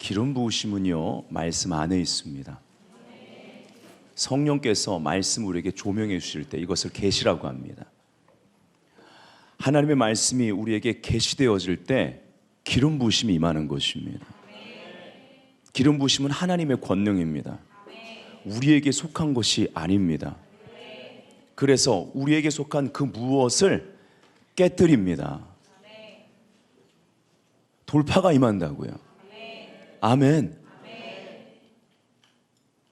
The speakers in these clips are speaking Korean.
기름 부으심은요, 말씀 안에 있습니다. 성령께서 말씀을 우리에게 조명해 주실 때 이것을 계시라고 합니다. 하나님의 말씀이 우리에게 계시되어질 때 기름 부으심이 임하는 것입니다. 기름 부으심은 하나님의 권능입니다. 우리에게 속한 것이 아닙니다. 그래서 우리에게 속한 그 무엇을 깨뜨립니다. 돌파가 임한다고요. 아멘.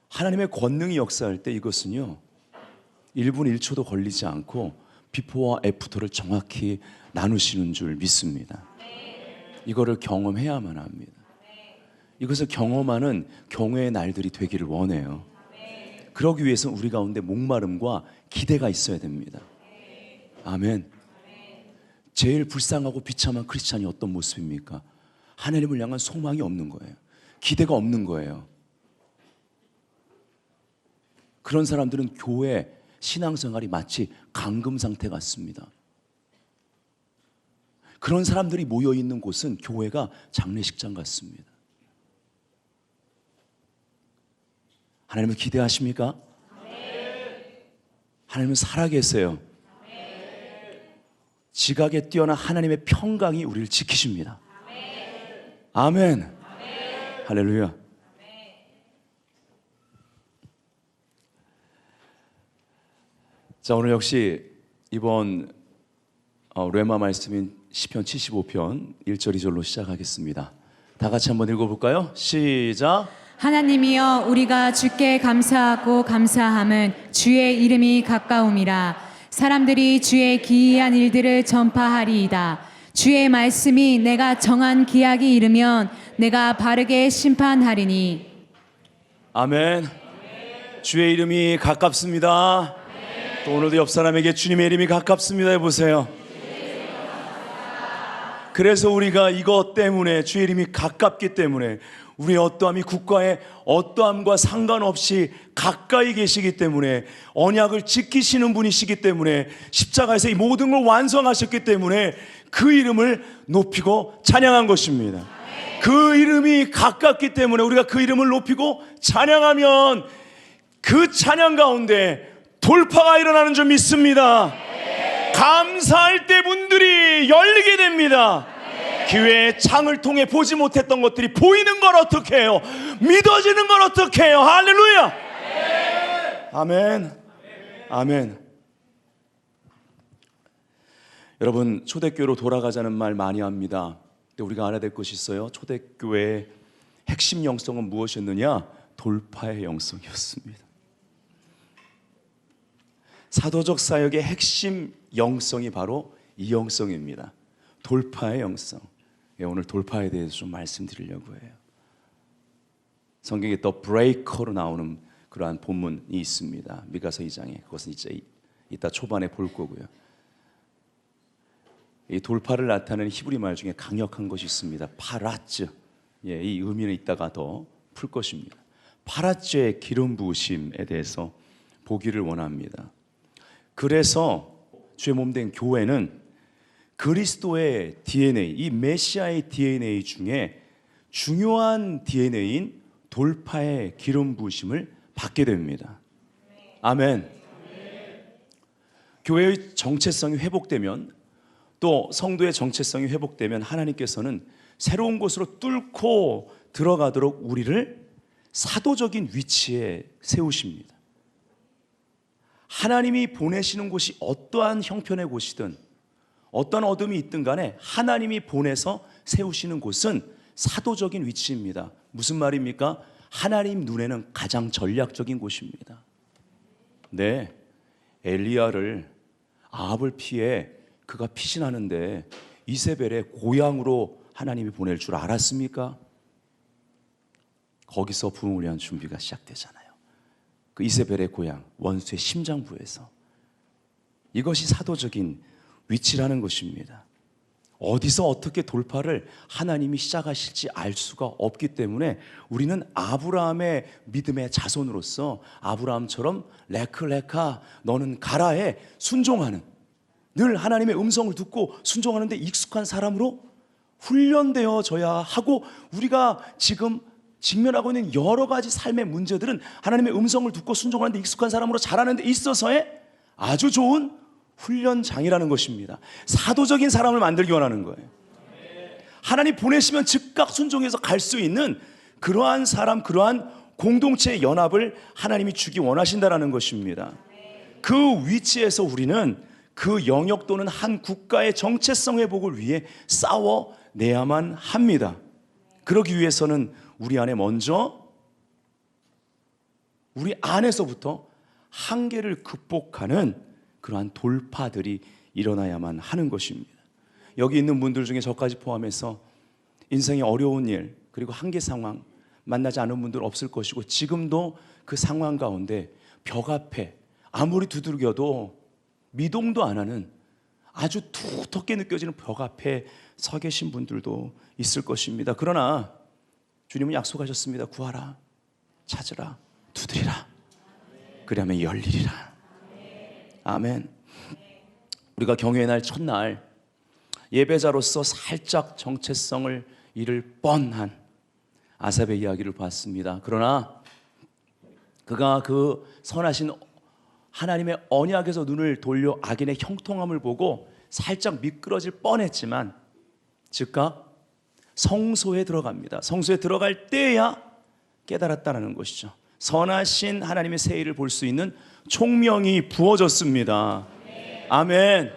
하나님의 권능이 역사할 때 이것은요, 1분 1초도 걸리지 않고 비포와 애프터를 정확히 나누시는 줄 믿습니다. 이거를 경험해야만 합니다. 이것을 경험하는 경외의 날들이 되기를 원해요. 그러기 위해서는 우리 가운데 목마름과 기대가 있어야 됩니다. 아멘. 제일 불쌍하고 비참한 크리스찬이 어떤 모습입니까? 하나님을 향한 소망이 없는 거예요. 기대가 없는 거예요. 그런 사람들은 교회 신앙생활이 마치 감금 상태 같습니다. 그런 사람들이 모여있는 곳은 교회가 장례식장 같습니다. 하나님을 기대하십니까? 하나님은 살아계세요. 지각에 뛰어난 하나님의 평강이 우리를 지키십니다. 아멘. 할렐루야. 자, 오늘 역시 이번 레마 말씀인 시편 75편 1절 2절로 시작하겠습니다. 다 같이 한번 읽어볼까요? 시작. 하나님이여, 우리가 주께 감사하고 감사함은 주의 이름이 가까움이라. 사람들이 주의 기이한 일들을 전파하리이다. 주의 말씀이 내가 정한 기약이 이르면 내가 바르게 심판하리니. 아멘. 주의 이름이 가깝습니다. 또 오늘도 옆 사람에게 주님의 이름이 가깝습니다 해보세요. 그래서 우리가 이것 때문에, 주의 이름이 가깝기 때문에, 우리의 어떠함이 국가의 어떠함과 상관없이 가까이 계시기 때문에, 언약을 지키시는 분이시기 때문에, 십자가에서 이 모든 걸 완성하셨기 때문에 그 이름을 높이고 찬양한 것입니다. 그 이름이 가깝기 때문에 우리가 그 이름을 높이고 찬양하면 그 찬양 가운데 돌파가 일어나는 줄 믿습니다. 감사할 때 문들이 열리게 됩니다. 기회의 창을 통해 보지 못했던 것들이 보이는 걸 어떻게 해요? 믿어지는 걸 어떻게 해요? 할렐루야. 아멘. 아멘. 여러분, 초대교회로 돌아가자는 말 많이 합니다. 근데 우리가 알아야 될 것이 있어요. 초대교회의 핵심 영성은 무엇이었느냐? 돌파의 영성이었습니다. 사도적 사역의 핵심 영성이 바로 이 영성입니다. 돌파의 영성. 오늘 돌파에 대해서 좀 말씀드리려고 해요. 성경에 The Breaker로 나오는 그러한 본문이 있습니다. 미가서 2장에. 그것은 이제 이따 초반에 볼 거고요. 이 돌파를 나타내는 히브리 말 중에 강력한 것이 있습니다. 파라츠. 예, 이 의미는 이따가 더 풀 것입니다. 파라츠의 기름 부으심에 대해서 보기를 원합니다. 그래서 주의 몸된 교회는 그리스도의 DNA, 이 메시아의 DNA 중에 중요한 DNA인 돌파의 기름 부으심을 받게 됩니다. 아멘. 교회의 정체성이 회복되면, 또 성도의 정체성이 회복되면 하나님께서는 새로운 곳으로 뚫고 들어가도록 우리를 사도적인 위치에 세우십니다. 하나님이 보내시는 곳이 어떠한 형편의 곳이든 어떤 어둠이 있든 간에 하나님이 보내서 세우시는 곳은 사도적인 위치입니다. 무슨 말입니까? 하나님 눈에는 가장 전략적인 곳입니다. 네, 엘리야를 아합을 피해 그가 피신하는데 이세벨의 고향으로 하나님이 보낼 줄 알았습니까? 거기서 부흥을 위한 준비가 시작되잖아요. 그 이세벨의 고향, 원수의 심장부에서. 이것이 사도적인 위치라는 것입니다. 어디서 어떻게 돌파를 하나님이 시작하실지 알 수가 없기 때문에 우리는 아브라함의 믿음의 자손으로서 아브라함처럼 레크레카 너는 가라에 순종하는, 늘 하나님의 음성을 듣고 순종하는데 익숙한 사람으로 훈련되어져야 하고, 우리가 지금 직면하고 있는 여러 가지 삶의 문제들은 하나님의 음성을 듣고 순종하는데 익숙한 사람으로 자라는 데 있어서의 아주 좋은 훈련장이라는 것입니다. 사도적인 사람을 만들기 원하는 거예요. 하나님 보내시면 즉각 순종해서 갈 수 있는 그러한 사람, 그러한 공동체의 연합을 하나님이 주기 원하신다는 것입니다. 그 위치에서 우리는 그 영역 또는 한 국가의 정체성 회복을 위해 싸워내야만 합니다. 그러기 위해서는 우리 안에 먼저, 우리 안에서부터 한계를 극복하는 그러한 돌파들이 일어나야만 하는 것입니다. 여기 있는 분들 중에 저까지 포함해서 인생의 어려운 일, 그리고 한계 상황 만나지 않은 분들 없을 것이고, 지금도 그 상황 가운데 벽 앞에 아무리 두들겨도 미동도 안 하는 아주 두텁게 느껴지는 벽 앞에 서 계신 분들도 있을 것입니다. 그러나 주님은 약속하셨습니다. 구하라, 찾으라, 두드리라, 그리하면 열리리라. 아멘. 우리가 경외의 날 첫날 예배자로서 살짝 정체성을 잃을 뻔한 아삽의 이야기를 봤습니다. 그러나 그가 그 선하신 하나님의 언약에서 눈을 돌려 악인의 형통함을 보고 살짝 미끄러질 뻔했지만 즉각 성소에 들어갑니다. 성소에 들어갈 때야 깨달았다는 것이죠. 선하신 하나님의 세일을 볼 수 있는 총명이 부어졌습니다. 아멘.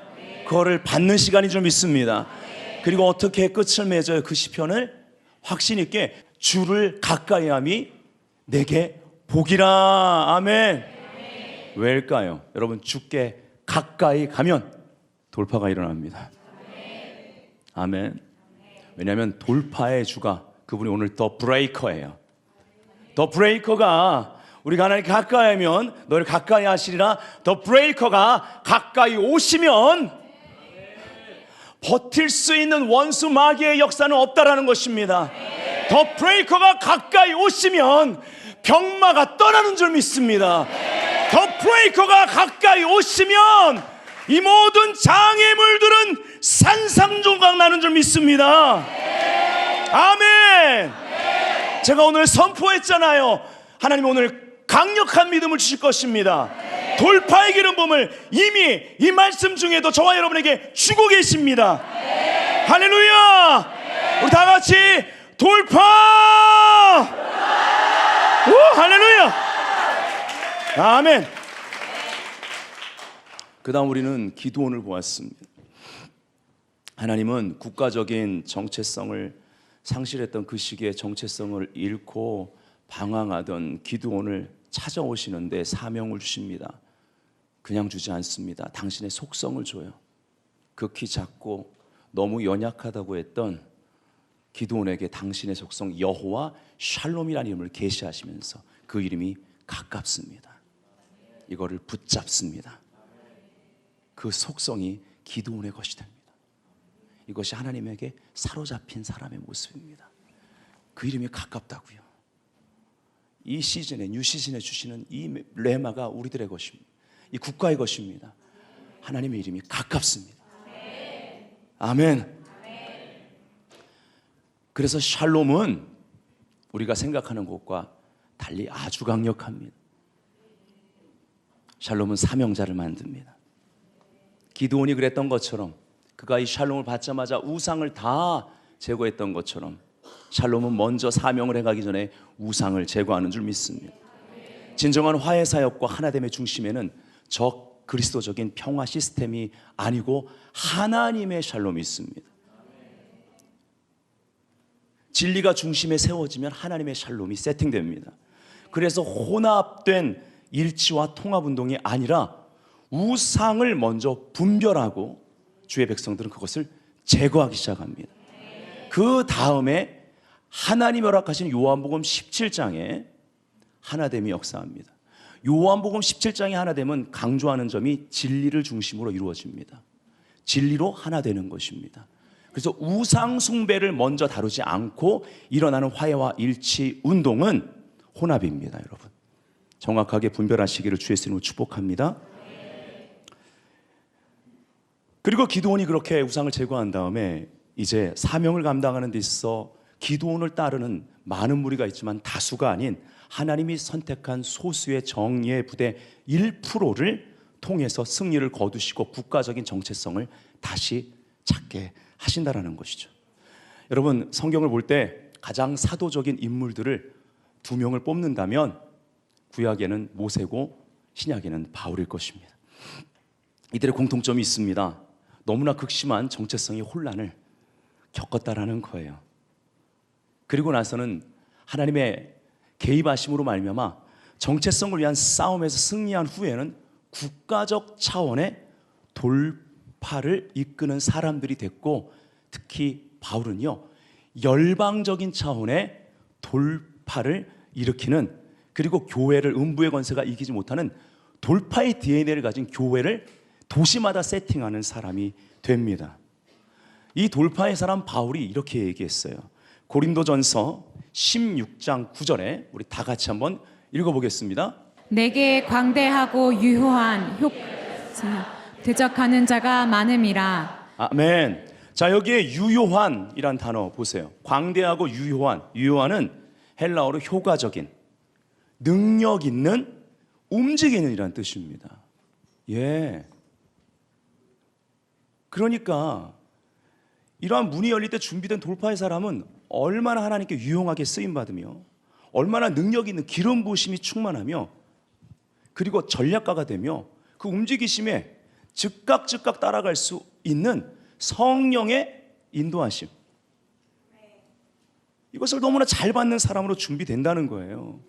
그거를 받는 시간이 좀 있습니다. 그리고 어떻게 끝을 맺어요? 그 시편을 확신 있게 주를 가까이 함이 내게 복이라. 아멘. 왜일까요? 여러분, 주께 가까이 가면 돌파가 일어납니다. 아멘. 왜냐하면 돌파의 주가 그분이 오늘 더 브레이커예요. 더 브레이커가 우리가 하나님 가까이 하면 너를 가까이 하시리라. 더 브레이커가 가까이 오시면 버틸 수 있는 원수 마귀의 역사는 없다라는 것입니다. 더 브레이커가 가까이 오시면 병마가 떠나는 줄 믿습니다. 더 브레이커가 가까이 오시면 이 모든 장애물들은 산산조각 나는 줄 믿습니다. 아멘. 제가 오늘 선포했잖아요. 하나님 오늘 강력한 믿음을 주실 것입니다. 돌파의 기름 부음을 이미 이 말씀 중에도 저와 여러분에게 주고 계십니다. 할렐루야. 우리 다 같이 돌파. 오, 할렐루야. 아멘. 그 다음 우리는 기드온을 보았습니다. 하나님은 국가적인 정체성을 상실했던 그 시기에 정체성을 잃고 방황하던 기드온을 찾아오시는데 사명을 주십니다. 그냥 주지 않습니다. 당신의 속성을 줘요. 극히 작고 너무 연약하다고 했던 기드온에게 당신의 속성 여호와 샬롬이라는 이름을 계시하시면서 그 이름이 가깝습니다. 이거를 붙잡습니다. 그 속성이 기드온의 것이 됩니다. 이것이 하나님에게 사로잡힌 사람의 모습입니다. 그 이름이 가깝다고요. 이 시즌에, 뉴 시즌에 주시는 이 레마가 우리들의 것입니다. 이 국가의 것입니다. 하나님의 이름이 가깝습니다. 아멘. 그래서 샬롬은 우리가 생각하는 것과 달리 아주 강력합니다. 샬롬은 사명자를 만듭니다. 기드온이 그랬던 것처럼 그가 이 샬롬을 받자마자 우상을 다 제거했던 것처럼 샬롬은 먼저 사명을 해가기 전에 우상을 제거하는 줄 믿습니다. 진정한 화해 사역과 하나됨의 중심에는 저 그리스도적인 평화 시스템이 아니고 하나님의 샬롬이 있습니다. 진리가 중심에 세워지면 하나님의 샬롬이 세팅됩니다. 그래서 혼합된 일치와 통합운동이 아니라 우상을 먼저 분별하고 주의 백성들은 그것을 제거하기 시작합니다. 그 다음에 하나님 허락하신 요한복음 17장에 하나됨이 역사합니다. 요한복음 17장의 하나됨은 강조하는 점이 진리를 중심으로 이루어집니다. 진리로 하나 되는 것입니다. 그래서 우상 숭배를 먼저 다루지 않고 일어나는 화해와 일치 운동은 혼합입니다. 여러분, 정확하게 분별하시기를 주의 이름으로 축복합니다. 그리고 기드온이 그렇게 우상을 제거한 다음에 이제 사명을 감당하는 데 있어 기드온을 따르는 많은 무리가 있지만 다수가 아닌 하나님이 선택한 소수의 정예의 부대 1%를 통해서 승리를 거두시고 국가적인 정체성을 다시 찾게 하신다라는 것이죠. 여러분, 성경을 볼 때 가장 사도적인 인물들을 2명을 뽑는다면 구약에는 모세고 신약에는 바울일 것입니다. 이들의 공통점이 있습니다. 너무나 극심한 정체성의 혼란을 겪었다라는 거예요. 그리고 나서는 하나님의 개입하심으로 말미암아 정체성을 위한 싸움에서 승리한 후에는 국가적 차원의 돌파를 이끄는 사람들이 됐고, 특히 바울은요 열방적인 차원의 돌파를 일으키는, 그리고 교회를 음부의 권세가 이기지 못하는 돌파의 DNA를 가진 교회를 도시마다 세팅하는 사람이 됩니다. 이 돌파의 사람 바울이 이렇게 얘기했어요. 고린도전서 16장 9절에 우리 다 같이 한번 읽어보겠습니다. 내게 광대하고 유효한 대적하는 자가 많음이라. 아멘. 자, 여기에 유효한이란 단어 보세요. 광대하고 유효한. 유효한은 헬라어로 효과적인, 능력 있는, 움직이는 이란 뜻입니다. 예. 그러니까 이러한 문이 열릴 때 준비된 돌파의 사람은 얼마나 하나님께 유용하게 쓰임받으며 얼마나 능력 있는 기름 부으심이 충만하며 그리고 전략가가 되며 그 움직이심에 즉각 따라갈 수 있는 성령의 인도하심, 이것을 너무나 잘 받는 사람으로 준비된다는 거예요.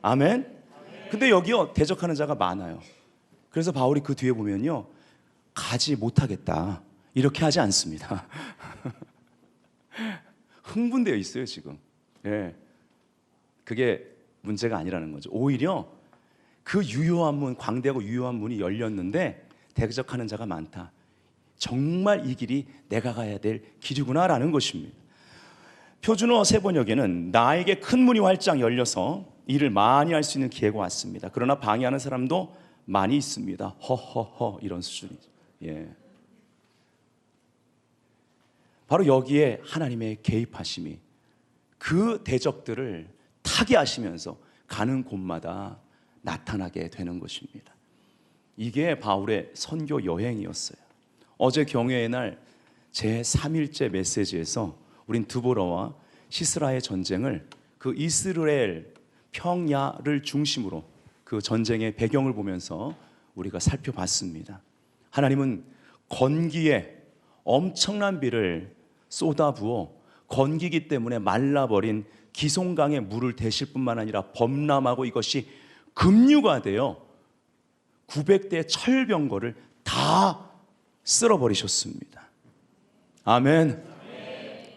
아멘. 근데 여기요 대적하는 자가 많아요. 그래서 바울이 그 뒤에 보면요 가지 못하겠다 이렇게 하지 않습니다. 흥분되어 있어요 지금. 예. 그게 문제가 아니라는 거죠. 오히려 그 유효한 문, 광대하고 유효한 문이 열렸는데 대적하는 자가 많다. 정말 이 길이 내가 가야 될 길이구나라는 것입니다. 표준어 세번역에는 나에게 큰 문이 활짝 열려서 일을 많이 할 수 있는 기회가 왔습니다. 그러나 방해하는 사람도 많이 있습니다. 허허허 이런 수준이죠. 예. 바로 여기에 하나님의 개입하심이 그 대적들을 타개하시면서 가는 곳마다 나타나게 되는 것입니다. 이게 바울의 선교 여행이었어요. 어제 경외의 날 제3일째 메시지에서 우린 드보라와 시스라의 전쟁을 그 이스라엘 평야를 중심으로 그 전쟁의 배경을 보면서 우리가 살펴봤습니다. 하나님은 건기에 엄청난 비를 쏟아부어 건기기 때문에 말라버린 기송강의 물을 대실 뿐만 아니라 범람하고 이것이 급류가 되어 900대의 철병거를 다 쓸어버리셨습니다. 아멘.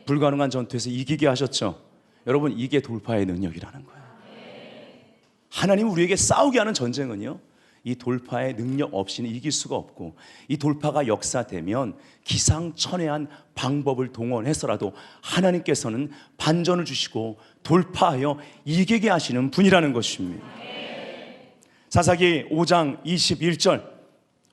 불가능한 전투에서 이기게 하셨죠. 여러분, 이게 돌파의 능력이라는 거예요. 하나님은 우리에게 싸우게 하는 전쟁은요 이 돌파의 능력 없이는 이길 수가 없고, 이 돌파가 역사되면 기상천외한 방법을 동원해서라도 하나님께서는 반전을 주시고 돌파하여 이기게 하시는 분이라는 것입니다. 사사기 5장 21절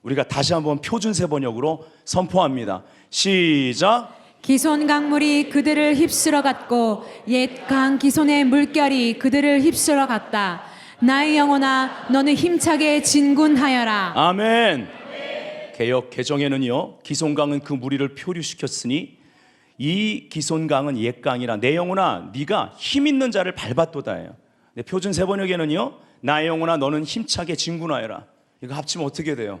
우리가 다시 한번 표준세 번역으로 선포합니다. 시작. 기손 강물이 그들을 휩쓸어 갔고 옛 강 기손의 물결이 그들을 휩쓸어 갔다. 나의 영혼아 너는 힘차게 진군하여라. 아멘. 개역 개정에는요 기손강은 그 무리를 표류시켰으니 이 기손강은 옛 강이라 내 영혼아 네가 힘 있는 자를 밟았도다예요. 표준 세 번역에는요 나의 영혼아 너는 힘차게 진군하여라. 이거 합치면 어떻게 돼요?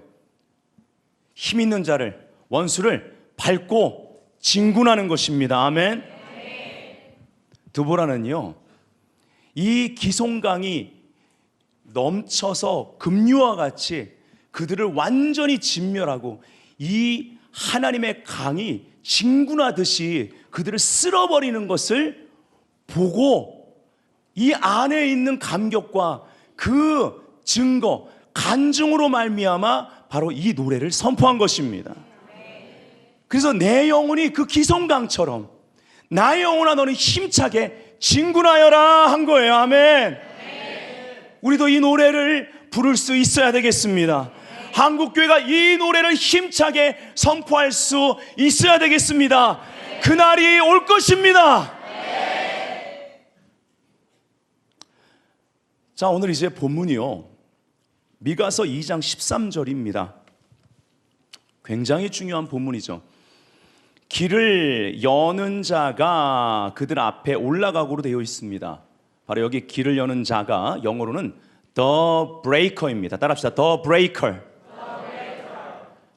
힘 있는 자를, 원수를 밟고 진군하는 것입니다. 아멘. 드보라는요 이 기손강이 넘쳐서 급류와 같이 그들을 완전히 진멸하고 이 하나님의 강이 진군하듯이 그들을 쓸어버리는 것을 보고 이 안에 있는 감격과 그 증거, 간증으로 말미암아 바로 이 노래를 선포한 것입니다. 그래서 내 영혼이 그 기손강처럼 나의 영혼아 너는 힘차게 진군하여라 한 거예요. 아멘. 우리도 이 노래를 부를 수 있어야 되겠습니다. 한국교회가 이 노래를 힘차게 선포할 수 있어야 되겠습니다. 그날이 올 것입니다. 자, 오늘 이제 본문이요, 미가서 2장 13절입니다. 굉장히 중요한 본문이죠. 길을 여는 자가 그들 앞에 올라가고로 되어 있습니다. 바로 여기 길을 여는 자가 영어로는 The Breaker입니다. 따라합시다. The Breaker.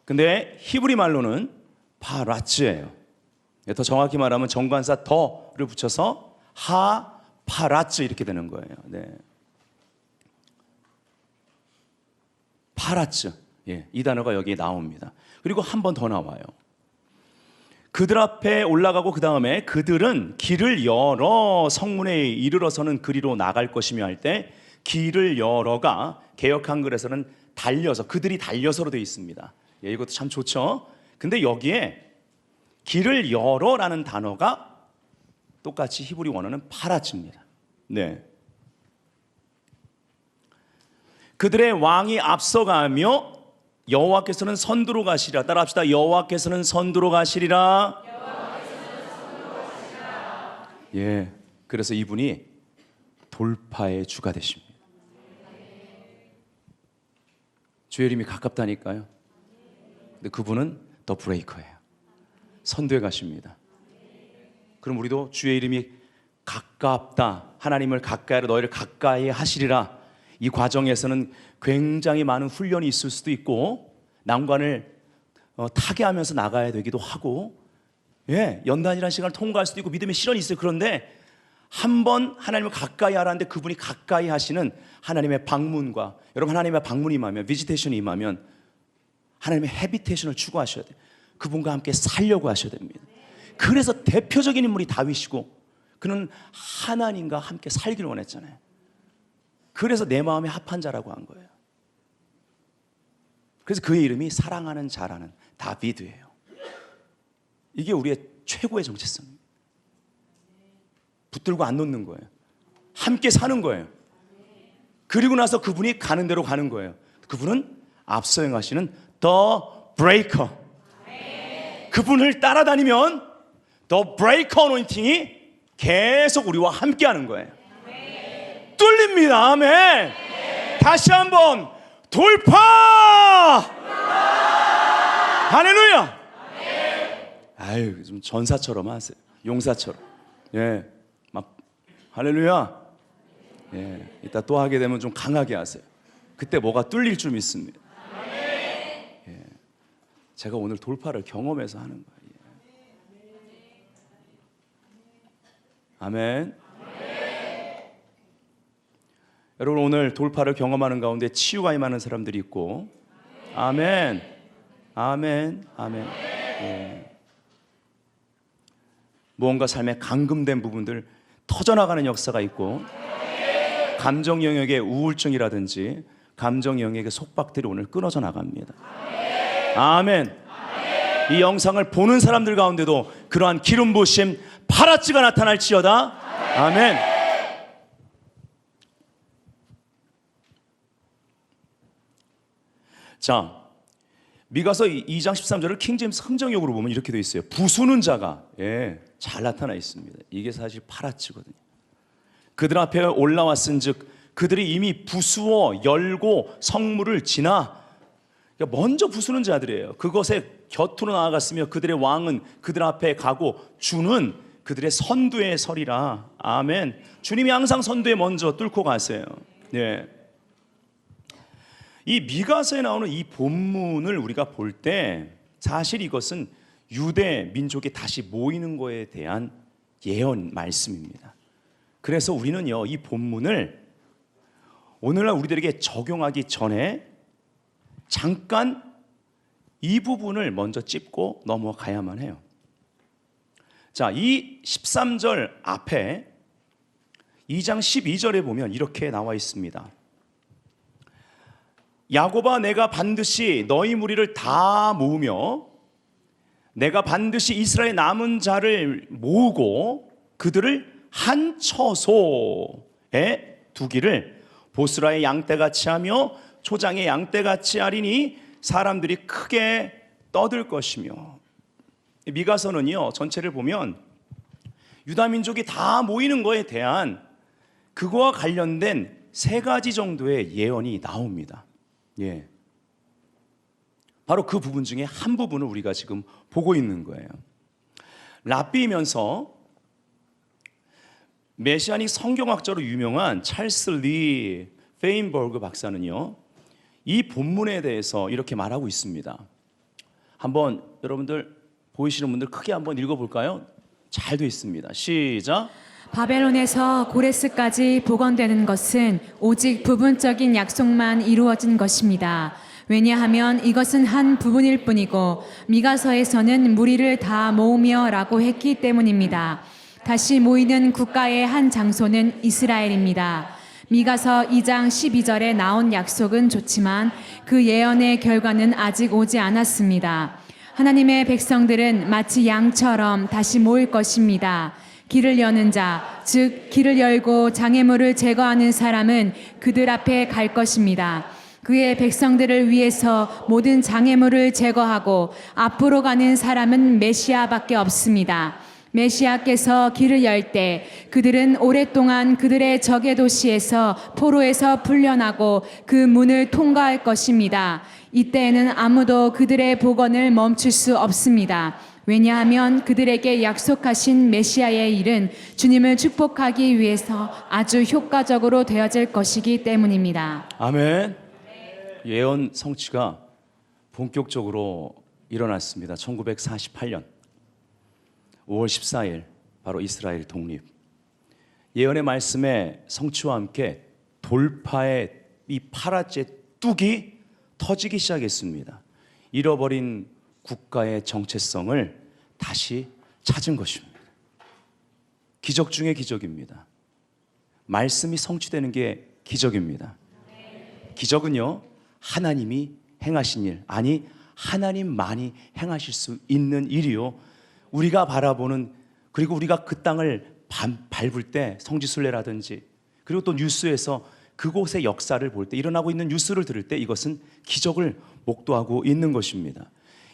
근데 히브리 말로는 파라츠예요. 더 정확히 말하면 정관사 더를 붙여서 하 파라츠 이렇게 되는 거예요. 네. 파라츠. 예, 이 단어가 여기에 나옵니다. 그리고 한 번 더 나와요. 그들 앞에 올라가고 그 다음에 그들은 길을 열어 성문에 이르러서는 그리로 나갈 것이며 할 때 길을 열어가 개역 한글에서는 달려서, 그들이 달려서로 되어 있습니다. 예, 이것도 참 좋죠. 근데 여기에 길을 열어라는 단어가 똑같이 히브리 원어는 파라츠입니다. 네. 그들의 왕이 앞서가며 여호와께서는 선두로 가시리라. 따라합시다. 여호와께서는 선두로 가시리라. 예, 그래서 이분이 돌파의 주가 되십니다. 주의 이름이 가깝다니까요. 근데 그분은 더 브레이커예요. 선두에 가십니다. 그럼 우리도 주의 이름이 가깝다, 하나님을 가까이 하라, 너희를 가까이 하시리라. 이 과정에서는 굉장히 많은 훈련이 있을 수도 있고 난관을 타개하면서 나가야 되기도 하고, 예, 연단이라는 시간을 통과할 수도 있고 믿음의 시련이 있어요. 그런데 한번 하나님을 가까이 하라는데 그분이 가까이 하시는 하나님의 방문과, 여러분 하나님의 방문이 임하면, 비지테이션이 임하면 하나님의 헤비테이션을 추구하셔야 돼요. 그분과 함께 살려고 하셔야 됩니다. 그래서 대표적인 인물이 다윗이고, 그는 하나님과 함께 살기를 원했잖아요. 그래서 내 마음에 합한 자라고 한 거예요. 그래서 그의 이름이 사랑하는 자라는 다비드예요. 이게 우리의 최고의 정체성입니다. 붙들고 안 놓는 거예요. 함께 사는 거예요. 그리고 나서 그분이 가는 대로 가는 거예요. 그분은 앞서 행하시는 The Breaker. 그분을 따라다니면 The Breaker anointing이 계속 우리와 함께 하는 거예요. 뚫립니다. 아멘. 다시 한번 돌파. 할렐루야. 아유, 좀 전사처럼 하세요. 용사처럼. 예, 막 할렐루야. 예, 이따 또 하게 되면 좀 강하게 하세요. 그때 뭐가 뚫릴 줄 믿습니다. 예, 제가 오늘 돌파를 경험해서 하는 거예요. 아멘. 여러분 오늘 돌파를 경험하는 가운데 치유가 임하는 사람들이 있고, 아멘, 아멘, 아멘. 예. 무언가 삶에 감금된 부분들 터져나가는 역사가 있고, 감정 영역의 우울증이라든지 감정 영역의 속박들이 오늘 끊어져 나갑니다. 아멘. 이 영상을 보는 사람들 가운데도 그러한 기름 부으심 파라츠가 나타날지어다. 아멘. 자, 미가서 2장 13절을 킹제임스 흥정역으로 보면 이렇게 되어 있어요. 부수는 자가, 예, 잘 나타나 있습니다. 이게 사실 파라츠거든요. 그들 앞에 올라왔은즉 그들이 이미 부수어 열고 성문을 지나, 그러니까 먼저 부수는 자들이에요. 그것에 곁으로 나아갔으며 그들의 왕은 그들 앞에 가고 주는 그들의 선두에 서리라. 아멘. 주님이 항상 선두에 먼저 뚫고 가세요. 예. 이 미가서에 나오는 이 본문을 우리가 볼 때 사실 이것은 유대 민족이 다시 모이는 거에 대한 예언 말씀입니다. 그래서 우리는요, 이 본문을 오늘날 우리들에게 적용하기 전에 잠깐 이 부분을 먼저 짚고 넘어가야만 해요. 자, 이 13절 앞에 2장 12절에 보면 이렇게 나와 있습니다. 야곱아, 내가 반드시 너희 무리를 다 모으며 내가 반드시 이스라엘 남은 자를 모으고 그들을 한 처소에 두기를 보스라의 양떼같이 하며 초장의 양떼같이 하리니 사람들이 크게 떠들 것이며. 미가서는요, 전체를 보면 유다 민족이 다 모이는 거에 대한 그거와 관련된 3가지 정도의 예언이 나옵니다. 예. 바로 그 부분 중에 한 부분을 우리가 지금 보고 있는 거예요. 랍비이면서 메시아닉 성경학자로 유명한 찰스 리 페인버그 박사는요, 이 본문에 대해서 이렇게 말하고 있습니다. 한번 여러분들 보이시는 분들 크게 한번 읽어볼까요? 잘 돼 있습니다. 시작. 바벨론에서 고레스까지 복원되는 것은 오직 부분적인 약속만 이루어진 것입니다. 왜냐하면 이것은 한 부분일 뿐이고 미가서에서는 무리를 다 모으며 라고 했기 때문입니다. 다시 모이는 국가의 한 장소는 이스라엘입니다. 미가서 2장 12절에 나온 약속은 좋지만 그 예언의 결과는 아직 오지 않았습니다. 하나님의 백성들은 마치 양처럼 다시 모일 것입니다. 길을 여는 자, 즉 길을 열고 장애물을 제거하는 사람은 그들 앞에 갈 것입니다. 그의 백성들을 위해서 모든 장애물을 제거하고 앞으로 가는 사람은 메시아밖에 없습니다. 메시아께서 길을 열 때 그들은 오랫동안 그들의 적의 도시에서 포로에서 풀려나고 그 문을 통과할 것입니다. 이때에는 아무도 그들의 복원을 멈출 수 없습니다. 왜냐하면 그들에게 약속하신 메시아의 일은 주님을 축복하기 위해서 아주 효과적으로 되어질 것이기 때문입니다. 아멘. 예언 성취가 본격적으로 일어났습니다. 1948년 5월 14일 바로 이스라엘 독립. 예언의 말씀의 성취와 함께 돌파의 이 파라제 뚝이 터지기 시작했습니다. 잃어버린 국가의 정체성을 다시 찾은 것입니다. 기적 중의 기적입니다. 말씀이 성취되는 게 기적입니다. 기적은요, 하나님이 행하신 일, 아니 하나님만이 행하실 수 있는 일이요, 우리가 바라보는, 그리고 우리가 그 땅을 밟을 때 성지순례라든지 그리고 또 뉴스에서 그곳의 역사를 볼 때, 일어나고 있는 뉴스를 들을 때 이것은 기적을 목도하고 있는 것입니다.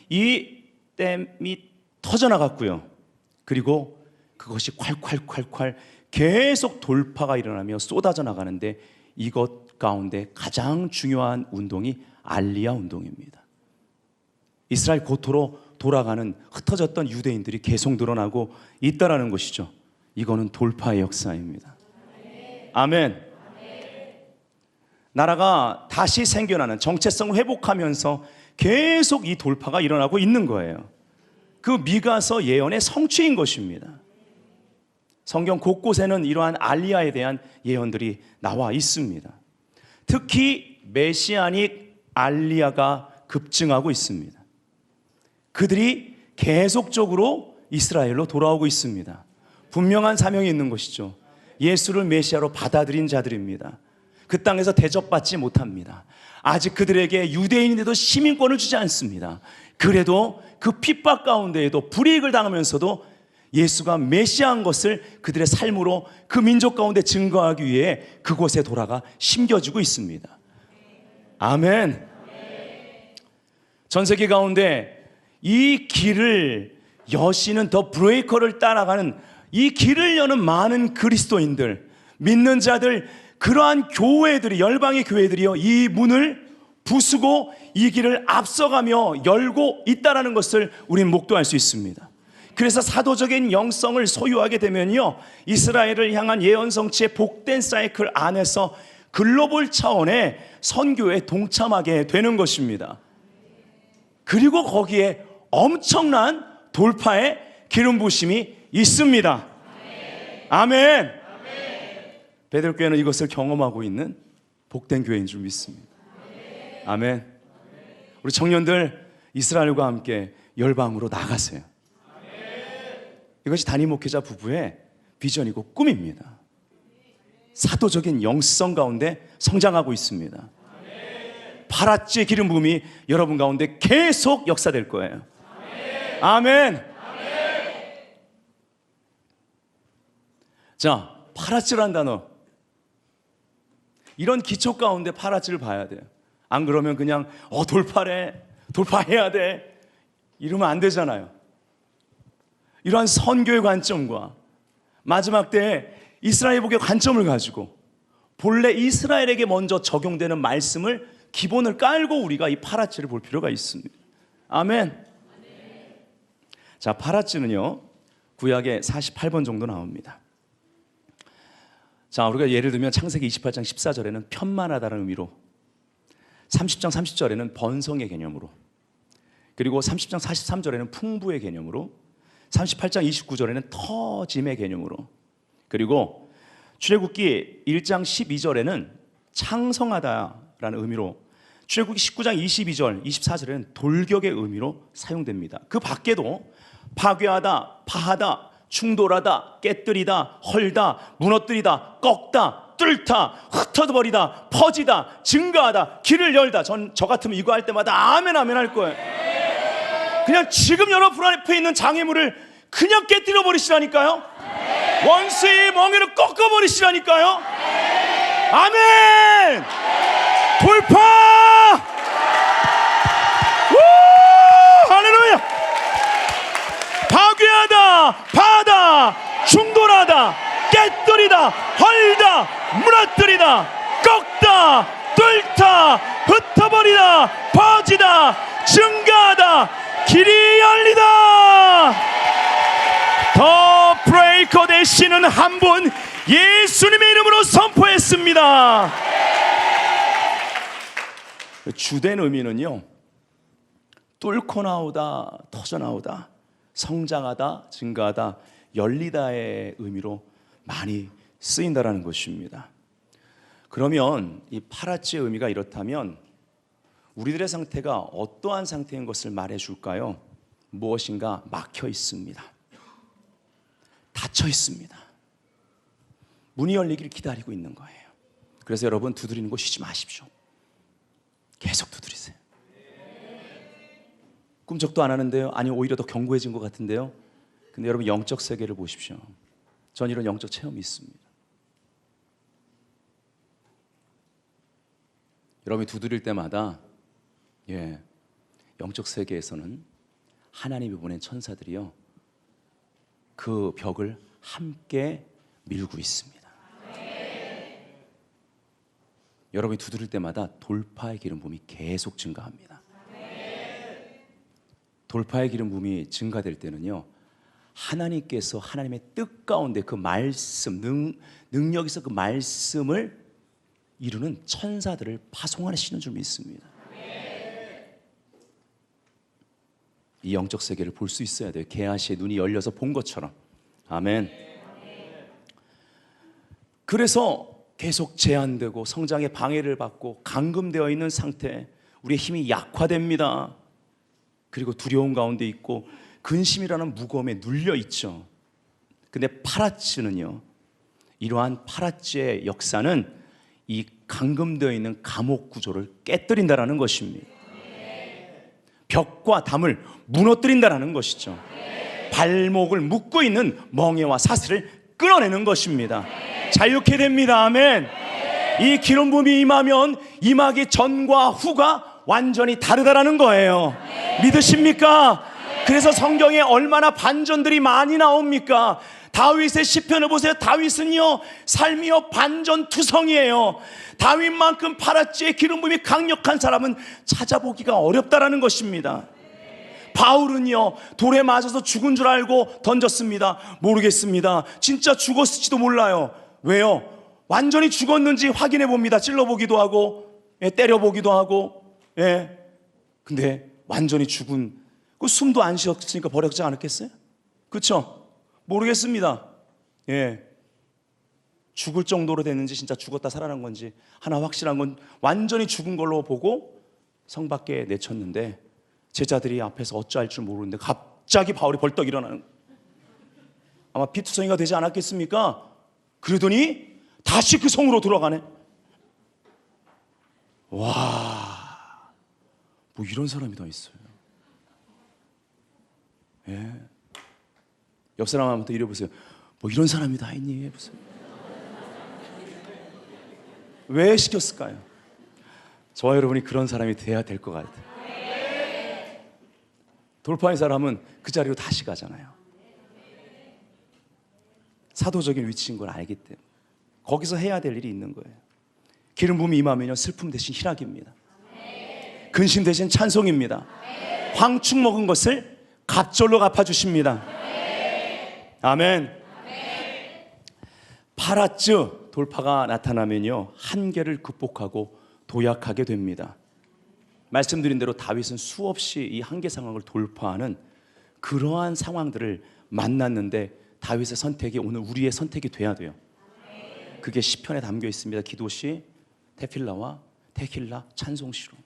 이 댐이 터져나갔고요, 그리고 그것이 콸콸콸콸 계속 돌파가 일어나며 쏟아져 나가는데, 이것 가운데 가장 중요한 운동이 알리야 운동입니다. 이스라엘 고토로 돌아가는 흩어졌던 유대인들이 계속 늘어나고 있다라는 것이죠. 이거는 돌파의 역사입니다. 아멘. 나라가 다시 생겨나는, 정체성을 회복하면서 계속 이 돌파가 일어나고 있는 거예요. 그 미가서 예언의 성취인 것입니다. 성경 곳곳에는 이러한 알리야에 대한 예언들이 나와 있습니다. 특히 메시아닉 알리야가 급증하고 있습니다. 그들이 계속적으로 이스라엘로 돌아오고 있습니다. 분명한 사명이 있는 것이죠. 예수를 메시아로 받아들인 자들입니다. 그 땅에서 대접받지 못합니다. 아직 그들에게 유대인인데도 시민권을 주지 않습니다. 그래도 그 핍박 가운데에도 불이익을 당하면서도 예수가 메시아인 것을 그들의 삶으로 그 민족 가운데 증거하기 위해 그곳에 돌아가 심겨주고 있습니다. 아멘. 전 세계 가운데 이 길을 여시는 더 브레이커를 따라가는, 이 길을 여는 많은 그리스도인들, 믿는 자들, 그러한 교회들이, 열방의 교회들이요, 이 문을 부수고 이 길을 앞서가며 열고 있다는 것을 우리는 목도할 수 있습니다. 그래서 사도적인 영성을 소유하게 되면요, 이스라엘을 향한 예언 성취의 복된 사이클 안에서 글로벌 차원의 선교에 동참하게 되는 것입니다. 그리고 거기에 엄청난 돌파의 기름 부심이 있습니다. 아멘. 베들교회는 이것을 경험하고 있는 복된 교회인 줄 믿습니다. 아멘. 우리 청년들, 이스라엘과 함께 열방으로 나가세요. 이것이 단임 목회자 부부의 비전이고 꿈입니다. 사도적인 영성 가운데 성장하고 있습니다. 파라지의 기름 부음이 여러분 가운데 계속 역사될 거예요. 아멘. 자, 파라지라는 단어, 이런 기초 가운데 파라지를 봐야 돼요. 안 그러면 그냥 돌파해야 돼 이러면 안 되잖아요. 이러한 선교의 관점과 마지막 때에 이스라엘 복의 관점을 가지고 본래 이스라엘에게 먼저 적용되는 말씀을 기본을 깔고 우리가 이 파라치를 볼 필요가 있습니다. 아멘. 자, 파라치는요 구약에 48번 정도 나옵니다. 자, 우리가 예를 들면 창세기 28장 14절에는 편만하다는 의미로, 30장 30절에는 번성의 개념으로, 그리고 30장 43절에는 풍부의 개념으로, 38장 29절에는 터짐의 개념으로, 그리고 출애굽기 1장 12절에는 창성하다라는 의미로, 출애굽기 19장 22절 24절에는 돌격의 의미로 사용됩니다. 그 밖에도 파괴하다, 파하다, 충돌하다, 깨뜨리다, 헐다, 무너뜨리다, 꺾다, 뚫다, 흩어버리다, 퍼지다, 증가하다, 길을 열다. 저 같으면 이거 할 때마다 아멘 아멘 할 거예요. 그냥 지금 여러분 앞에 있는 장애물을 그냥 깨뜨려 버리시라니까요. 원수의 멍에를 꺾어 버리시라니까요. 아멘. 돌파. 우! 할렐루야. 파괴하다, 파하다, 충돌하다, 깨뜨리다, 헐다, 무너뜨리다, 꺾다, 뚫다, 흩어버리다, 퍼지다, 증가하다, 길이 열리다. 더 브레이커 되시는 한 분 예수님의 이름으로 선포했습니다. 주된 의미는요, 뚫고 나오다, 터져 나오다, 성장하다, 증가하다, 열리다의 의미로 많이 쓰인다라는 것입니다. 그러면 이 파라치의 의미가 이렇다면 우리들의 상태가 어떠한 상태인 것을 말해줄까요? 무엇인가 막혀 있습니다. 닫혀 있습니다. 문이 열리기를 기다리고 있는 거예요. 그래서 여러분 두드리는 거 쉬지 마십시오. 계속 두드리세요. 꿈쩍도 안 하는데요? 아니 오히려 더 견고해진 것 같은데요? 근데 여러분 영적 세계를 보십시오. 전 이런 영적 체험이 있습니다. 여러분이 두드릴 때마다 영적 세계에서는 하나님이 보낸 천사들이요 그 벽을 함께 밀고 있습니다. 여러분이 두드릴 때마다 돌파의 기름 부음이 계속 증가합니다. 돌파의 기름 부음이 증가될 때는요 하나님께서 하나님의 뜻 가운데 그 말씀, 능력에서 그 말씀을 이루는 천사들을 파송하시는 줄 믿습니다. 이 영적 세계를 볼 수 있어야 돼요. 게하시의 눈이 열려서 본 것처럼. 아멘. 그래서 계속 제한되고 성장에 방해를 받고 감금되어 있는 상태, 우리의 힘이 약화됩니다. 그리고 두려움 가운데 있고 근심이라는 무거움에 눌려 있죠. 근데 파라치는요, 이러한 파라치의 역사는 이 감금되어 있는 감옥 구조를 깨뜨린다라는 것입니다. 벽과 담을 무너뜨린다라는 것이죠. 발목을 묶고 있는 멍에와 사슬을 끊어내는 것입니다. 자유케 됩니다. 아멘. 이 기름 부음이 임하면 임하기 전과 후가 완전히 다르다라는 거예요. 믿으십니까? 그래서 성경에 얼마나 반전들이 많이 나옵니까? 다윗의 시편을 보세요. 다윗은요 삶이요 반전투성이에요. 다윗만큼 파라치의 기름 부음이 강력한 사람은 찾아보기가 어렵다라는 것입니다. 바울은요 돌에 맞아서 죽은 줄 알고 던졌습니다. 모르겠습니다. 진짜 죽었을지도 몰라요. 왜요? 완전히 죽었는지 확인해 봅니다. 찔러보기도 하고 때려보기도 하고. 근데 완전히 죽은, 그 숨도 안 쉬었으니까 버렸지 않았겠어요? 그렇죠? 모르겠습니다. 죽을 정도로 됐는지 진짜 죽었다 살아난 건지 하나 확실한 건 완전히 죽은 걸로 보고 성 밖에 내쳤는데 제자들이 앞에서 어찌할 줄 모르는데 갑자기 바울이 벌떡 일어나는 거예요. 아마 피투성이가 되지 않았겠습니까? 그러더니 다시 그 성으로 들어가네. 와, 뭐 이런 사람이 다 있어요. 옆 사람한테 이래 보세요. 뭐 이런 사람이 다 있니? 해보세요. 왜 시켰을까요? 저와 여러분이 그런 사람이 돼야 될 것 같아요. 돌파의 사람은 그 자리로 다시 가잖아요. 사도적인 위치인 걸 알기 때문에 거기서 해야 될 일이 있는 거예요. 기름 부음이 임하면요, 슬픔 대신 희락입니다. 근심 대신 찬송입니다. 황축 먹은 것을 갑절로 갚아주십니다. 아멘. 파라츠 돌파가 나타나면요, 한계를 극복하고 도약하게 됩니다. 말씀드린 대로 다윗은 수없이 이 한계 상황을 돌파하는 그러한 상황들을 만났는데 다윗의 선택이 오늘 우리의 선택이 돼야 돼요. 그게 시편에 담겨 있습니다. 기도시, 테필라와 테킬라, 찬송시로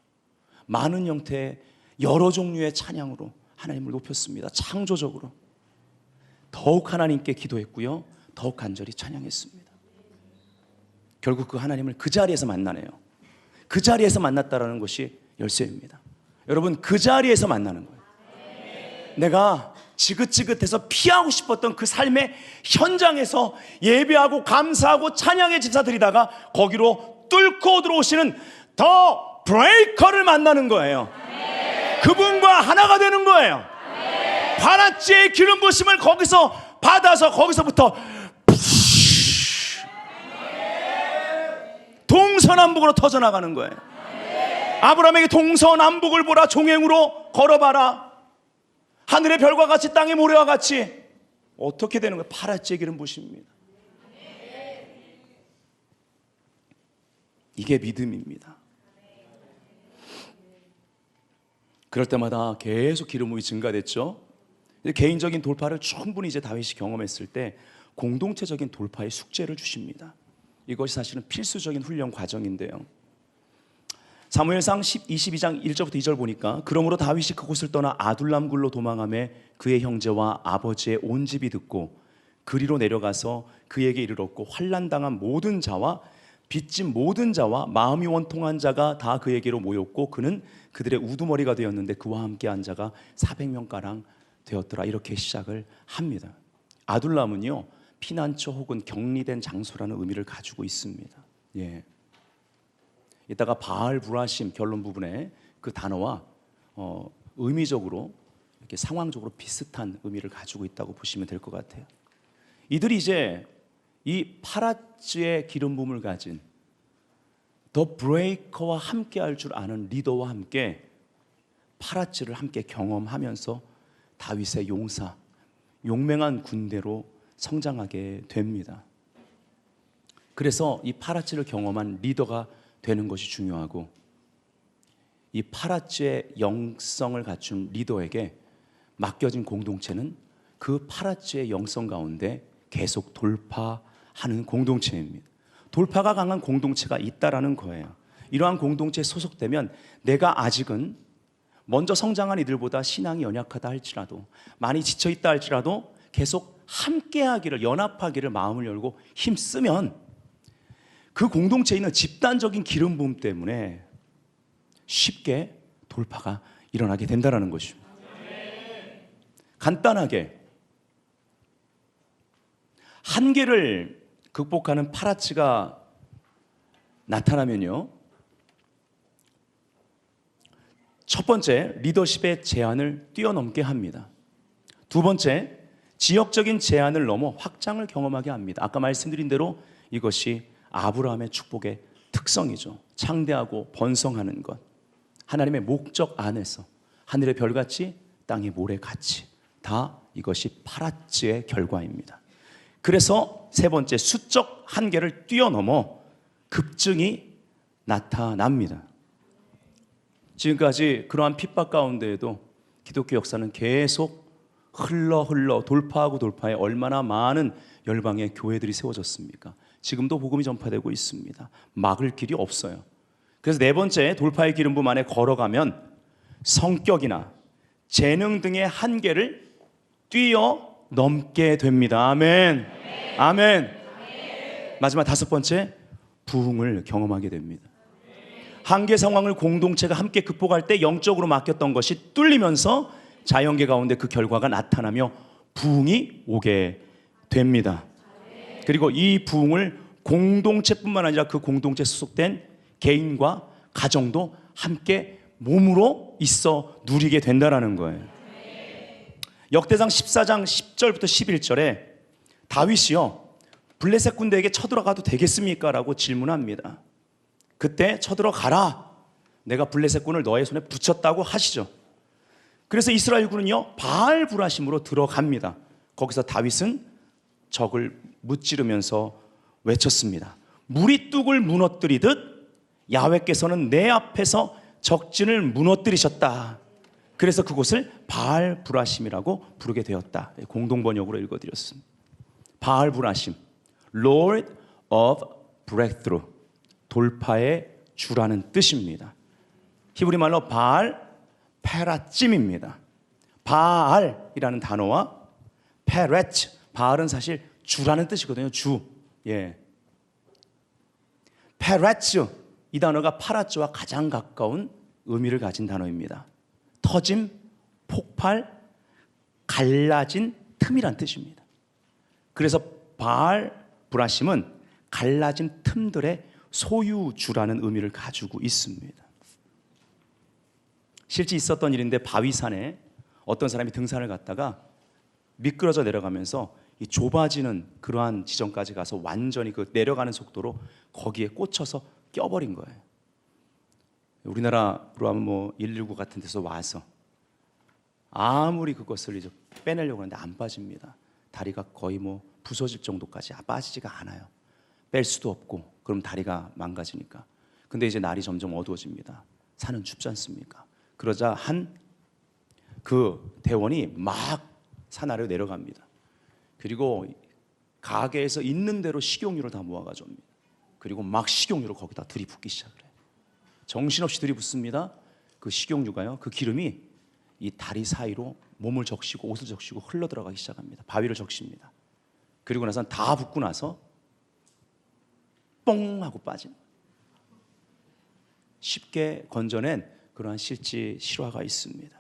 많은 형태의 여러 종류의 찬양으로 하나님을 높였습니다. 창조적으로 더욱 하나님께 기도했고요, 더욱 간절히 찬양했습니다. 결국 그 하나님을 그 자리에서 만나네요. 그 자리에서 만났다라는 것이 열쇠입니다. 여러분, 그 자리에서 만나는 거예요. 내가 지긋지긋해서 피하고 싶었던 그 삶의 현장에서 예배하고 감사하고 찬양의 집사들이다가 거기로 뚫고 들어오시는 더 브레이커를 만나는 거예요. 그분과 하나가 되는 거예요. 파라치의 기름 부으심을 거기서 받아서 거기서부터 동서남북으로 터져나가는 거예요. 아브라함에게 동서남북을 보라, 종행으로 걸어봐라. 하늘의 별과 같이 땅의 모래와 같이. 어떻게 되는 거예요? 파라치의 기름 부으심입니다. 이게 믿음입니다. 그럴 때마다 계속 기름 부음이 증가됐죠. 개인적인 돌파를 충분히 이제 다윗이 경험했을 때 공동체적인 돌파의 숙제를 주십니다. 이것이 사실은 필수적인 훈련 과정인데요. 사무엘상 22장 1절부터 2절 보니까 그러므로 다윗이 그곳을 떠나 아둘람 굴로 도망하며 그의 형제와 아버지의 온 집이 듣고 그리로 내려가서 그에게 이르렀고 환난당한 모든 자와 빚진 모든 자와 마음이 원통한 자가 다 그에게로 모였고 그는 그들의 우두머리가 되었는데 그와 함께한 자가 400명가량 되었더라. 이렇게 시작을 합니다. 아둘람은요, 피난처 혹은 격리된 장소라는 의미를 가지고 있습니다. 예. 이따가 바알 브라심 결론 부분에 그 단어와 의미적으로 이렇게 상황적으로 비슷한 의미를 가지고 있다고 보시면 될 것 같아요. 이들이 이제 이 파라츠의 기름 부음을 가진 더 브레이커와 함께 할 줄 아는 리더와 함께 파라츠를 함께 경험하면서 다윗의 용사, 용맹한 군대로 성장하게 됩니다. 그래서 이 파라츠를 경험한 리더가 되는 것이 중요하고, 이 파라츠의 영성을 갖춘 리더에게 맡겨진 공동체는 그 파라츠의 영성 가운데 계속 돌파하는 공동체입니다. 돌파가 강한 공동체가 있다라는 거예요. 이러한 공동체에 소속되면 내가 아직은 먼저 성장한 이들보다 신앙이 연약하다 할지라도, 많이 지쳐있다 할지라도 계속 함께하기를, 연합하기를 마음을 열고 힘쓰면 그 공동체에 있는 집단적인 기름 부음 때문에 쉽게 돌파가 일어나게 된다는 것입니다. 간단하게 한계를 극복하는 파라츠가 나타나면요, 첫 번째, 리더십의 제한을 뛰어넘게 합니다. 두 번째, 지역적인 제한을 넘어 확장을 경험하게 합니다. 아까 말씀드린 대로 이것이 아브라함의 축복의 특성이죠. 창대하고 번성하는 것, 하나님의 목적 안에서 하늘의 별같이 땅의 모래같이, 다 이것이 파라츠의 결과입니다. 그래서 세 번째, 수적 한계를 뛰어넘어 급증이 나타납니다. 지금까지 그러한 핍박 가운데에도 기독교 역사는 계속 흘러 돌파하고 돌파해 얼마나 많은 열방의 교회들이 세워졌습니까? 지금도 복음이 전파되고 있습니다. 막을 길이 없어요. 그래서 네 번째, 돌파의 기름 부음 안에 걸어가면 성격이나 재능 등의 한계를 뛰어넘게 됩니다. 아멘. 아멘. 마지막 다섯 번째, 부흥을 경험하게 됩니다. 한계 상황을 공동체가 함께 극복할 때 영적으로 맡겼던 것이 뚫리면서 자연계 가운데 그 결과가 나타나며 부흥이 오게 됩니다. 그리고 이 부흥을 공동체뿐만 아니라 그 공동체에 소속된 개인과 가정도 함께 몸으로 있어 누리게 된다는 거예요. 역대상 14장 10절부터 11절에 다윗이요, 블레셋 군대에게 쳐들어가도 되겠습니까? 라고 질문합니다. 그때 쳐들어가라, 내가 블레셋 군을 너의 손에 붙였다고 하시죠. 그래서 이스라엘 군은요, 바알 브라심으로 들어갑니다. 거기서 다윗은 적을 무찌르면서 외쳤습니다. 물이 뚝을 무너뜨리듯 야훼께서는 내 앞에서 적진을 무너뜨리셨다. 그래서 그곳을 바알 브라심이라고 부르게 되었다. 공동 번역으로 읽어드렸습니다. 바알 브라심, Lord of Breakthrough, 돌파의 주라는 뜻입니다. 히브리 말로 바알 페라찜입니다. 바알이라는 단어와 페레츠, 바알은 사실 주라는 뜻이거든요. 주. 예. 페레츠, 이 단어가 파라츠와 가장 가까운 의미를 가진 단어입니다. 터짐, 폭발, 갈라진 틈이란 뜻입니다. 그래서 바알 브라심은 갈라진 틈들의 소유주라는 의미를 가지고 있습니다. 실제 있었던 일인데, 바위산에 어떤 사람이 등산을 갔다가 미끄러져 내려가면서 이 좁아지는 그러한 지점까지 가서 완전히 그 내려가는 속도로 거기에 꽂혀서 껴버린 거예요. 우리나라로 하면 뭐 119 같은 데서 와서 아무리 그것을 이제 빼내려고 하는데 안 빠집니다. 다리가 거의 뭐 부서질 정도까지 빠지지가 않아요. 뺄 수도 없고, 그럼 다리가 망가지니까. 근데 이제 날이 점점 어두워집니다. 산은 춥지 않습니까? 그러자 그 대원이 막 산 아래로 내려갑니다. 그리고 가게에서 있는 대로 식용유를 다 모아가지고 옵니다. 그리고 막 식용유를 거기다 들이붓기 시작을 해요. 정신없이 들이붓습니다. 그 식용유가요, 그 기름이 이 다리 사이로 몸을 적시고 옷을 적시고 흘러들어가기 시작합니다. 바위를 적십니다. 그리고 나선 다 붓고 나서 뽕 하고 빠진, 쉽게 건져낸 그러한 실제 실화가 있습니다.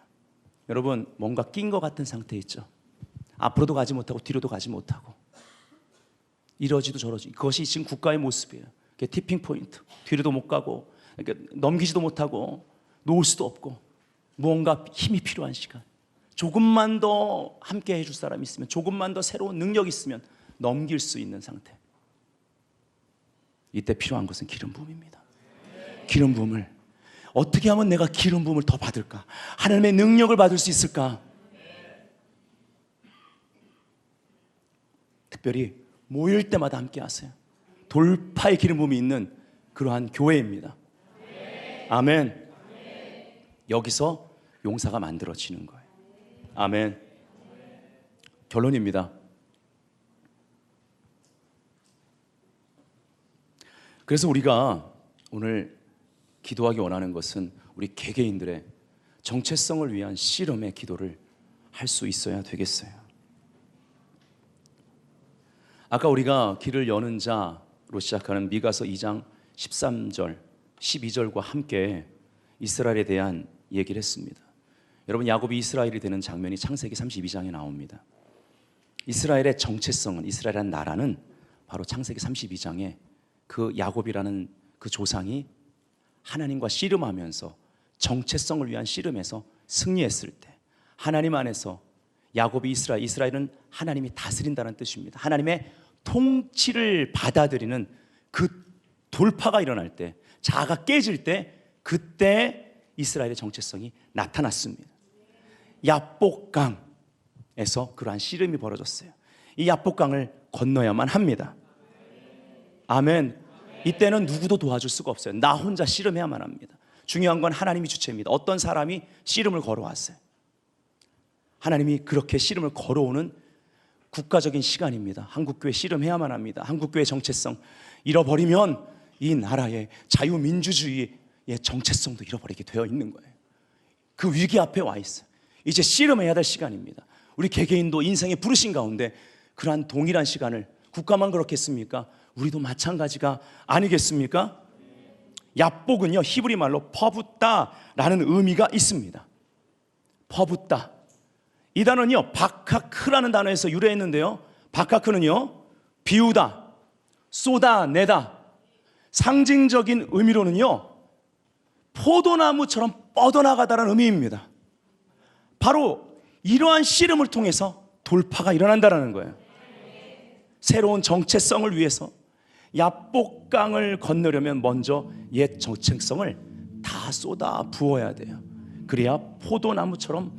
여러분, 뭔가 낀 것 같은 상태 있죠. 앞으로도 가지 못하고 뒤로도 가지 못하고 이러지도 저러지. 그것이 지금 국가의 모습이에요. 그게 티핑 포인트. 뒤로도 못 가고, 그러니까 넘기지도 못하고 놓을 수도 없고, 무언가 힘이 필요한 시간. 조금만 더 함께 해줄 사람이 있으면, 조금만 더 새로운 능력이 있으면 넘길 수 있는 상태. 이때 필요한 것은 기름 부음입니다. 기름 부음을 어떻게 하면 내가 기름 부음을 더 받을까? 하나님의 능력을 받을 수 있을까? 특별히 모일 때마다 함께 하세요. 돌파의 기름 부음이 있는 그러한 교회입니다. 아멘. 여기서 용사가 만들어지는 거예요. 아멘. 결론입니다. 그래서 우리가 오늘 기도하기 원하는 것은 우리 개개인들의 정체성을 위한 씨름의 기도를 할 수 있어야 되겠어요. 아까 우리가 길을 여는 자로 시작하는 미가서 2장 13절, 12절과 함께 이스라엘에 대한 얘기를 했습니다. 여러분, 야곱이 이스라엘이 되는 장면이 창세기 32장에 나옵니다. 이스라엘의 정체성은, 이스라엘이라는 나라는 바로 창세기 32장에 그 야곱이라는 그 조상이 하나님과 씨름하면서 정체성을 위한 씨름에서 승리했을 때, 하나님 안에서 야곱이 이스라엘은 하나님이 다스린다는 뜻입니다. 하나님의 통치를 받아들이는 그 돌파가 일어날 때, 자아가 깨질 때, 그때 이스라엘의 정체성이 나타났습니다. 야복강에서 그러한 씨름이 벌어졌어요. 이 야복강을 건너야만 합니다. 아멘. 이때는 누구도 도와줄 수가 없어요. 나 혼자 씨름해야만 합니다. 중요한 건 하나님이 주체입니다. 어떤 사람이 씨름을 걸어왔어요. 하나님이 그렇게 씨름을 걸어오는 국가적인 시간입니다. 한국교회 씨름해야만 합니다. 한국교회 정체성 잃어버리면 이 나라의 자유민주주의의 정체성도 잃어버리게 되어 있는 거예요. 그 위기 앞에 와 있어요. 이제 씨름해야 될 시간입니다. 우리 개개인도 인생의 부르신 가운데 그러한 동일한 시간을, 국가만 그렇겠습니까? 우리도 마찬가지가 아니겠습니까? 야복은요, 히브리 말로 퍼붓다라는 의미가 있습니다. 퍼붓다. 이 단어는요, 바카크라는 단어에서 유래했는데요, 바카크는요, 비우다, 쏟아내다. 상징적인 의미로는요, 포도나무처럼 뻗어나가다라는 의미입니다. 바로 이러한 씨름을 통해서 돌파가 일어난다는 거예요. 새로운 정체성을 위해서 야복강을 건너려면 먼저 옛 정체성을 다 쏟아 부어야 돼요. 그래야 포도나무처럼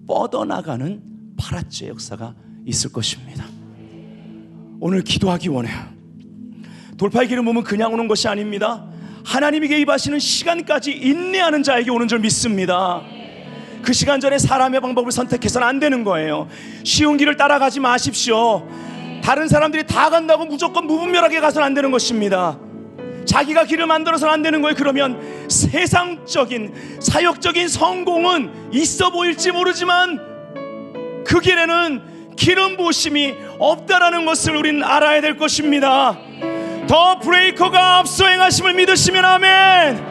뻗어나가는 파라치의 역사가 있을 것입니다. 오늘 기도하기 원해요. 돌파의 길은 몸은 그냥 오는 것이 아닙니다. 하나님이 개입하시는 시간까지 인내하는 자에게 오는 줄 믿습니다. 그 시간 전에 사람의 방법을 선택해서는 안 되는 거예요. 쉬운 길을 따라가지 마십시오. 다른 사람들이 다 간다고 무조건 무분별하게 가서는 안 되는 것입니다. 자기가 길을 만들어서는 안 되는 거예요. 그러면 세상적인 사역적인 성공은 있어 보일지 모르지만 그 길에는 기름 부으심이 없다라는 것을 우리는 알아야 될 것입니다. 더 브레이커가 앞서 행하심을 믿으시면 아멘.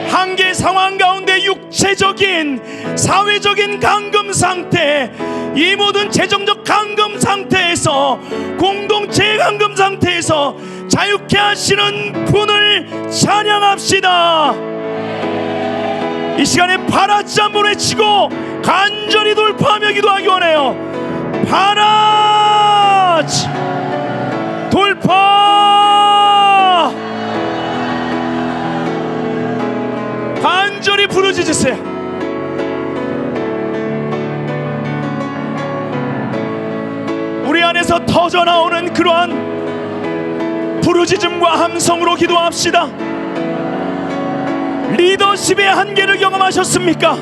한계 상황 가운데 육체적인 사회적인 감금 상태, 이 모든 재정적 감금 상태에서, 공동체의 감금 상태에서 자유케 하시는 분을 찬양합시다. 이 시간에 파라치 한번 외치고 간절히 돌파하며 기도하기 원해요. 파라치 돌파, 간절히 부르짖으세요. 우리 안에서 터져나오는 그러한 부르짖음과 함성으로 기도합시다. 리더십의 한계를 경험하셨습니까?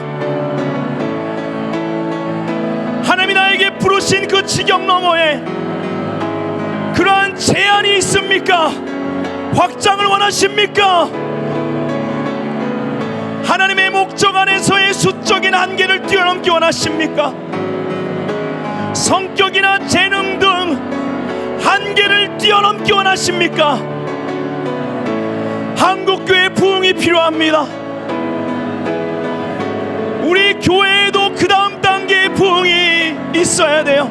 하나님이 나에게 부르신 그 지경 너머에 그러한 제한이 있습니까? 확장을 원하십니까? 하나님의 목적 안에서의 수적인 한계를 뛰어넘기 원하십니까? 성격이나 재능 등 한계를 뛰어넘기 원하십니까? 한국교회 부흥이 필요합니다. 우리 교회에도 그 다음 단계의 부흥이 있어야 돼요.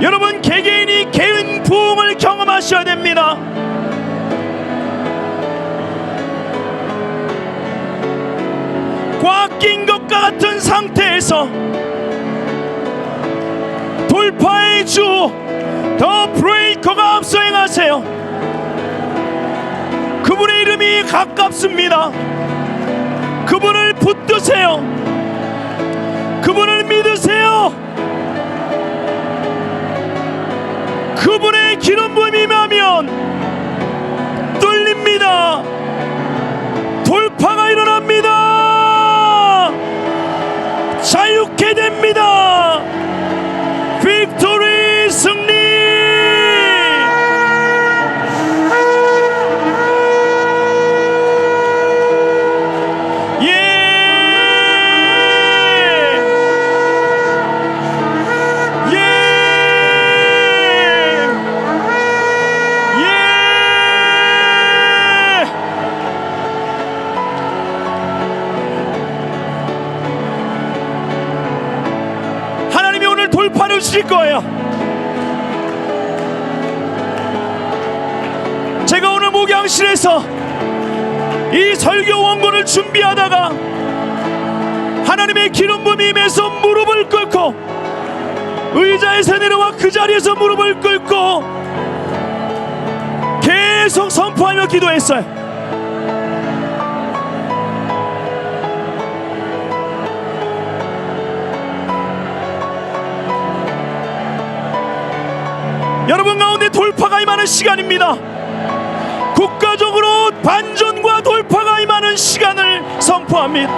여러분, 개개인이 개인 부흥을 경험하셔야 됩니다. 꽉 낀 것과 같은 상태에서 돌파의 주 더 브레이커가 앞서 행하세요. 그분의 이름이 가깝습니다. 그분을 붙드세요. 그분을 믿으세요. 그분의 기름 부음이 임하면 뚫립니다. 돌파가 일어납니다. 자유케 됩니다. 빅토리, 승리. 돌파를 주실 거예요. 제가 오늘 목양실에서 이 설교 원고를 준비하다가 하나님의 기름 부음이 임해서 무릎을 꿇고 의자에서 내려와 그 자리에서 무릎을 꿇고 계속 선포하며 기도했어요. 여러분 가운데 돌파가 임하는 시간입니다. 국가적으로 반전과 돌파가 임하는 시간을 선포합니다.